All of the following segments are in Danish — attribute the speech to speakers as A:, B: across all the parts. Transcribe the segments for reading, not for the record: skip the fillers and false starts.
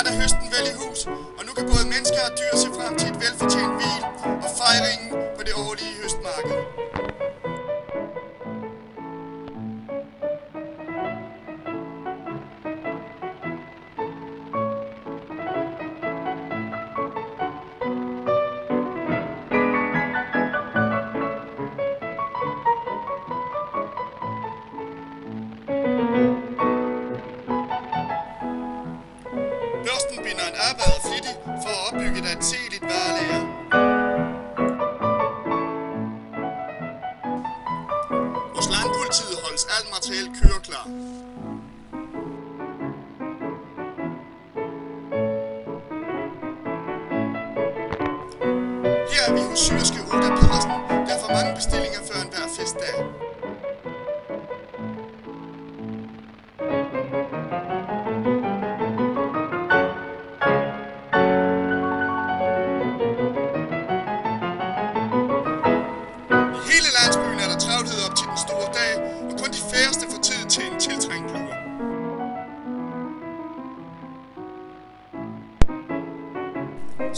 A: Snart er høsten vel i hus, og nu kan både mennesker og dyr se frem til et velfortjent hvil og fejringen på det årlige høstmarked. Børsten binder en arbejder flittig for at opbygge et anseeligt varelager. Hos landpolitiet holdes alt materiel køreklar. Her er vi hos syerske Oda Pedersen, der får mange bestillinger før enhver festdag. Landsbyen er der travlhed op til den store dag, og kun de færreste får tid til en tiltrængt lur.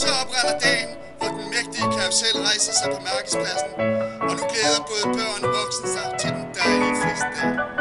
A: Så opretter dagen, hvor den mægtige karusel rejser sig på markedspladsen, og nu glæder både børn og voksne sig til den dejlige festdag.